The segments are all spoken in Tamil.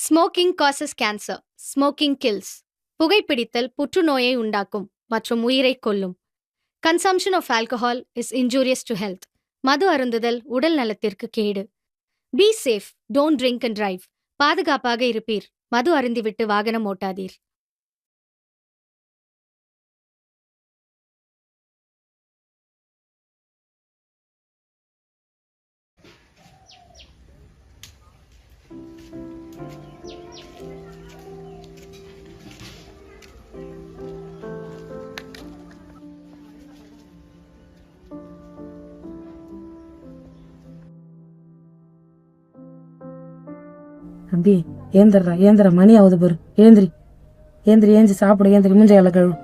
Smoking causes cancer. Smoking kills. புகைப்பிடித்தல் புற்றுநோயை உண்டாக்கும் மற்றும் உயிரை கொல்லும். Consumption of alcohol is injurious to health. மது அருந்துதல் உடல் நலத்திற்கு கேடு. Be safe, don't drink and drive. பாதுகாப்பாக இருப்பீர். மது அருந்திவிட்டு வாகனம் ஓட்டாதீர். அபி ஏந்திர மணி ஆகுது பாரு. ஏந்திரி சாப்பிடு. ஏந்திரி மூஞ்ச எல்லாம் கழுவு.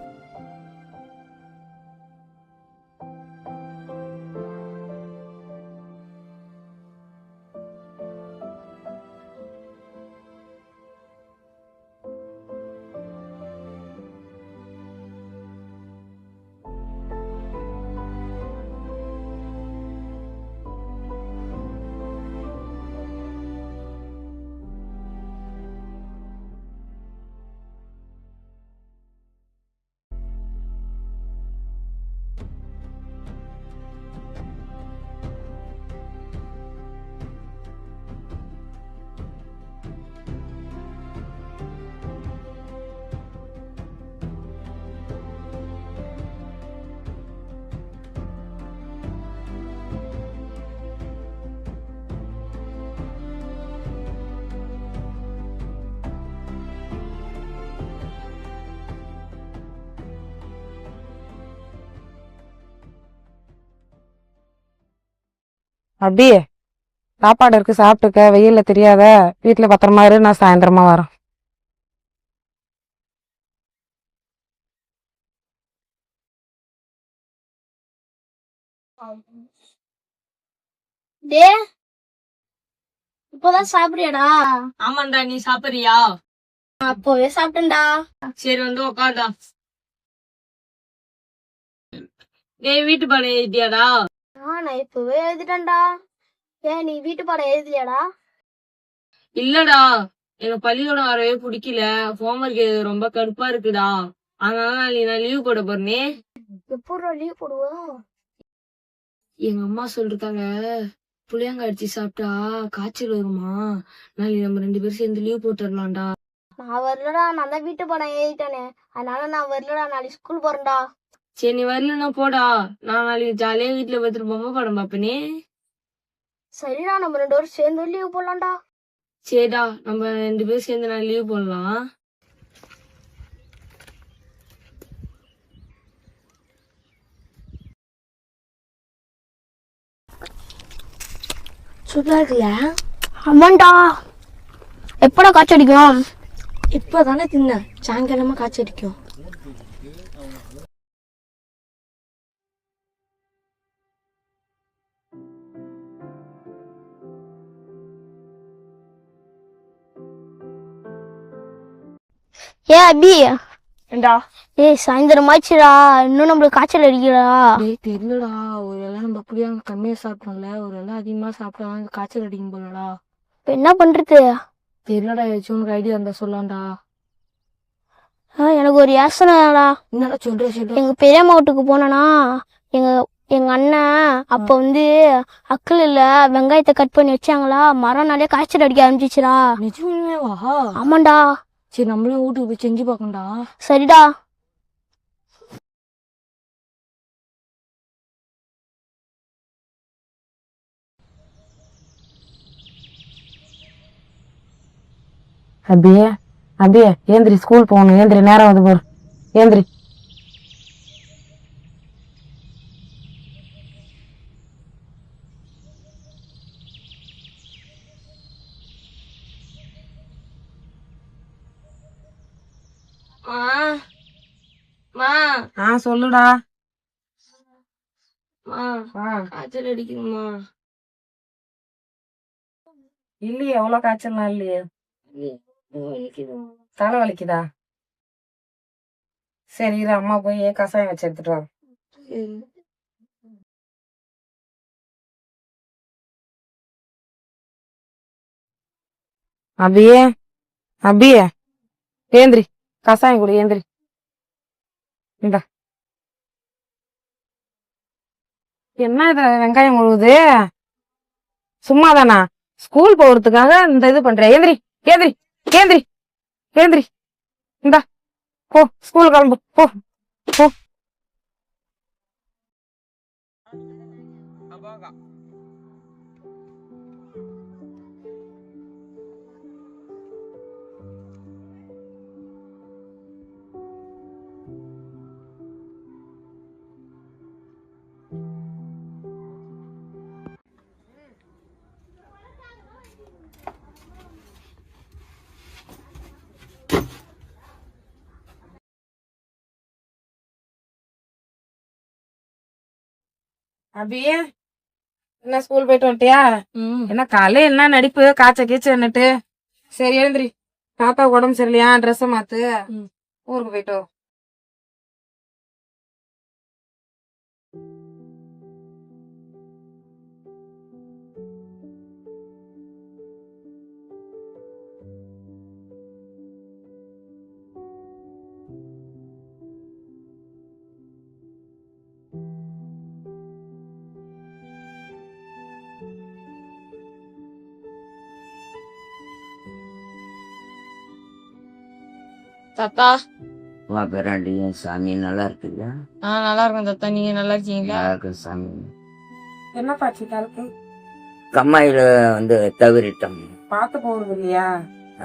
அப்படியே சாப்பாடு இருக்கு, சாப்பிட்டுக்க. வெயில்ல தெரியாத, வீட்டுல பத்திரமா இரு. நான் சாயந்தரமா வரேன். டே, இப்பதான் சாப்பிடுறியாடா? ஆமாண்டா, நீ சாப்பிடுறியா? அப்பவே சாப்பிட்டேன்டா. சரி, வந்து உக்காடா. டேய், வீட்டு பாடம் எழுதியாடா? நான் இப்பவே எழுதிட்டேன்டா. ஏன் நீ வீட்டு பாடம் எழுதலையாடா? இல்லடா, எனக்கு பள்ளிக்கூடம் வரவே பிடிக்கல. ஹோம்ஒர்க் எழுத ரொம்ப கடுப்பா இருக்குடா. அதனால நான் லீவ் போட போறேனே. எப்படா லீவ் போடுவோம்? எங்க அம்மா சொல்லிருக்காங்க, புளியங்க அடிச்சு சாப்பிட்டா காய்ச்சல் வருமா. நாளைக்கு நம்ம 2 பேரும் சேர்ந்து லீவ் போட்டுடலாம்டா. நான் வரலடா. நான் தான் வீட்டு பாடம் எழுதிட்டேனே, அதனால நான் வரலடா. நாளைக்கு ஸ்கூல் போறேன்டா. சரி, நீ வரலன்னா போடா. நான் நாளைக்கு ஜாலியா வீட்டுல பார்த்துட்டு பொம்மை படம் பாப்பனே. சரிடா, நம்ம 2 பேரும் சேர்ந்து லீவ் போடலாம்டா. சரிடா, நம்ம 2 பேரும் சேர்ந்து நான் லீவ் போடலாம். சூப்பரா இருக்குல்ல? ஆமாண்டா. எப்படா காய்ச்சல் அடிக்கும்? இப்பதானே தின்ன, சாயங்காலமா காய்ச்சல் அடிக்கும். ஏ அபி, ஏண்டா? சாயந்தரம் ஆச்சுடா, இன்னும் நம்மளுக்கு காய்ச்சல் அடிக்கிறா. தெரியலடா, ஒரு வேளை நம்ம புளியாங்க கம்மியா சாப்பிட்டோம்ல, ஒரு வேளை அதிகமா சாப்பிட்டா காய்ச்சல் அடிக்கும் போலடா. இப்ப என்ன பண்றது? தெரியலடா, ஏதாச்சும் உனக்கு ஐடியா இருந்தா சொல்லாம்டா. எனக்கு ஒரு யோசனைடா. என்னடா சொல்ற? எங்க பெரியம்மா வீட்டுக்கு போனேனா, எங்க எங்க அண்ணன் அப்ப வந்து அக்கில் இல்ல வெங்காயத்தை கட் பண்ணி வச்சாங்களா, மறுநாளே காய்ச்சல் அடிக்க ஆரம்பிச்சிச்சுடா. நிஜமாவா? ஆமாண்டா. சரி, நம்மளும் வீட்டுக்கு போய் செஞ்சு பார்க்கணும்டா. சரிடா. அபியே ஏந்திரி, ஸ்கூல் போகணும். ஏந்திரி, நேரம் வந்து போற. ஏந்திரி. சொல்லுடா. காய்ச்சல் அடிக்கணுமா? இல்லையே, எவ்வளவு காய்ச்சல்லாம் இல்லையே. தலை வலிக்குதா? சரி இரு, அம்மா போய் கசாயம் வச்சு எடுத்துட்டு வா. அபியே அபியே ஏந்திரி, கசாயம் கொடு, ஏந்திரி. இந்தா. என்ன இது வெங்காயம் முழுகுது? சும்மாதானா? ஸ்கூல் போறதுக்காக இந்த இது பண்ற. ஏந்திரி, ஏந்திரி, ஏந்திரி, ஏந்திரி. இந்தா, போ ஸ்கூல் கிளம்பு, போ போ. அபியே என்ன ஸ்கூல் போயிட்டு வந்துட்டியா? என்ன காலையில என்ன நடிப்பு, காய்ச்ச கீச்சன்னுட்டு. சரி எழுந்திரி, தாத்தா உடம்பு சரியில்லையா, ட்ரெஸ் மாத்து, ஊருக்கு போயிட்டு வா. தாத்தா. வா பேராண்டி, சாமி நல்லா இருக்குல்ல? நல்லா இருக்கும் தாத்தா, நீங்க நல்லா இருக்கீங்களா? நல்லா இருக்கு சாமி. என்ன பாச்சு காலுக்கு? கம்மாயில தவறிட்டோம். பார்த்து போறது இல்லையா?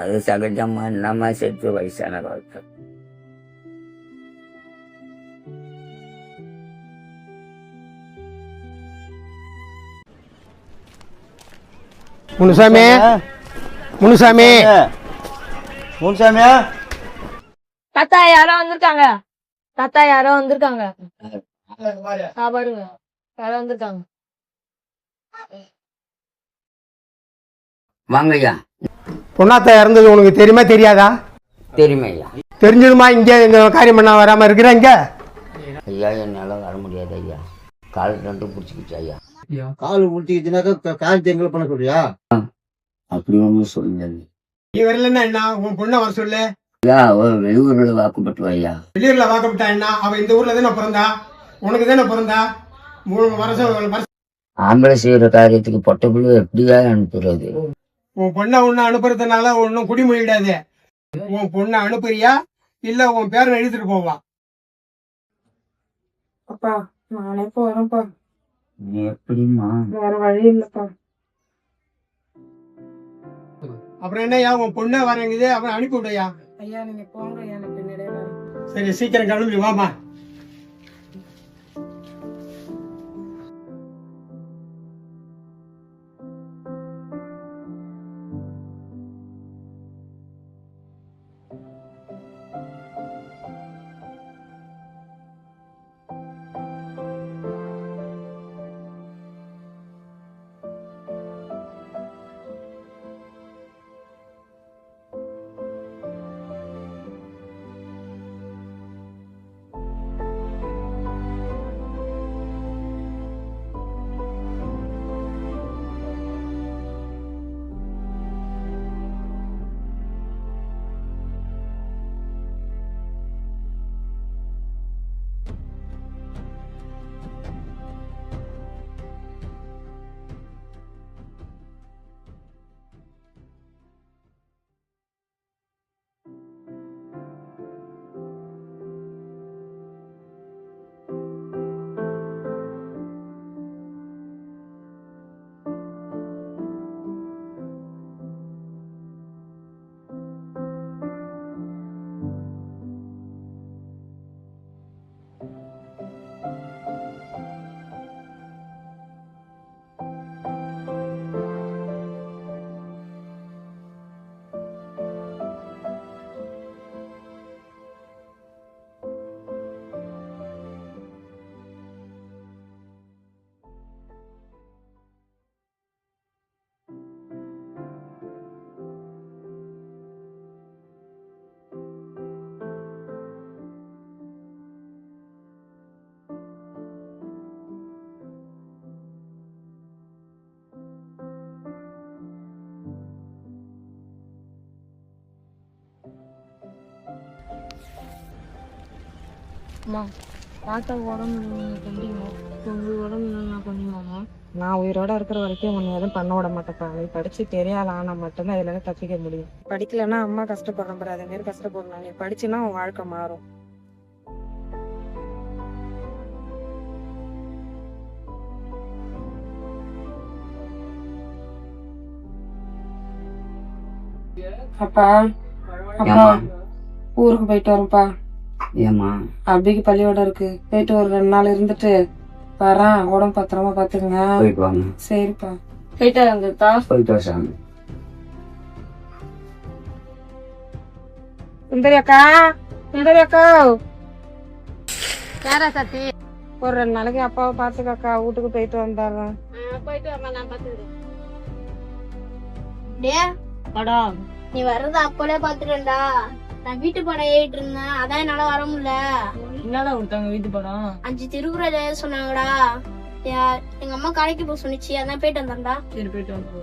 அது சகஜமா, நம்ம செத்து வயசான வாழ்க்கை. முனுசாமி, முனுசாமி, முனுசாமி. தாத்தா யாரோ வந்திருக்காங்க. தாத்தா யாரோ வந்திருக்காங்க. பாருங்க, யாரோ வந்திருக்காங்க. வாங்கய்யா. பொண்ணாத்தா இறந்தது உனக்கு தெரியுமா தெரியாதா? தெரியுமா ஐயா? தெரிஞ்சதுமா இங்க இந்த காரியம் பண்ண வராம இருக்கிறாங்க. ஐயா என்னால வர முடியாது ஐயா, கால் ரெண்டும் பிடிச்சிக்கிச்சு ஐயா. கால் முடிச்சுக்கிச்சுனாக்கா கால் எங்களை பண்ண சொல்றியா? அப்படி ஒன்றும் சொல்லுங்க நீ வரலன்னா என்ன, உன் பொண்ணை வர சொல்லு. ஐயா. வெளியூர்ல வாக்குப்பட்டு ஐயா. வெளியூர்ல வாக்கப்பட்டா என்ன, அவ இந்த ஊர்ல தானே பிறந்தா, உனக்கு தானே பிறந்தா. 3 வருஷம் ஆம்பளை செய்யற காரியத்துக்கு பொட்டக்குழு எப்படியா அனுப்புறது? உன் பொண்ணை ஒண்ணு அனுப்புறதுனால ஒன்னும் குடிமொழிடாது. உன் பொண்ணை அனுப்புறியா இல்ல உன் பேரை எழுதிட்டு போவா? அப்பா நானே போறேன்ப்பா, நீ எப்படிமா? வேற வழி இல்லப்பா. அப்புறம் என்னய்யா, உன் பொண்ணை வரங்குது, அப்புறம் அனுப்பி விடையா? ஐயா நீங்க போங்க, எனக்கு பின்னாடியே வரேன். சரி சீக்கிரம் கிளம்பி வாமா. அம்மா தாத்தா உடம்பு கண்டிமா உங்க உடம்பு நல்லா பண்ணுவாமா? நான் உயிரோட இருக்கிற வரைக்கும் உன்னை எதுவும் பண்ண விட மாட்டேப்பா. நீ படிச்சு பெரிய ஆள் ஆனா மட்டும்தான் இதுல இருந்து தப்பிக்க முடியும். படிக்கலன்னா அம்மா கஷ்டப்படுற அதே மாதிரி கஷ்டப்படணும். நீ படிச்சுன்னா உன் வாழ்க்கை மாறும். அப்பா அப்பா ஏம்மா ஊருக்கு போயிட்டு வரேன்ப்பா. ஏம்மா அபிக்கு பள்ளியோட இருக்கு. போயிட்டு ஒரு 2 நாள் இருந்துட்டு வரேன். உடம்பு பத்திரமா பாத்துக்கங்க. போயிட்டு வாங்க. சரிப்பா. போயிட்டு வந்துட்டா போயிட்டு வச்சாங்க. சுந்தரி அக்கா, சுந்தரி அக்கா, யாரா சத்தி? ஒரு 2 நாளைக்கு அப்பாவை பாத்துக்கக்கா. வீட்டுக்கு போயிட்டு வந்துடுறேன். போயிட்டு வரலாம், நான் பாத்துக்கிறேன். டே படா நீ வர்றத அப்போலே பாத்துட்டேன்டா. நான் வீட்டு படம் ஏறிட்டு இருந்தேன், அதான் என்னால வர முடியல. என்னடா கொடுத்தாங்க வீட்டு படம்? 5 திருக்குறள் சொன்னாங்கடா. எங்க அம்மா கடைக்கு போக சொன்னிச்சு, அதான் போயிட்டு வந்தேன்டா. சரி போயிட்டு வந்து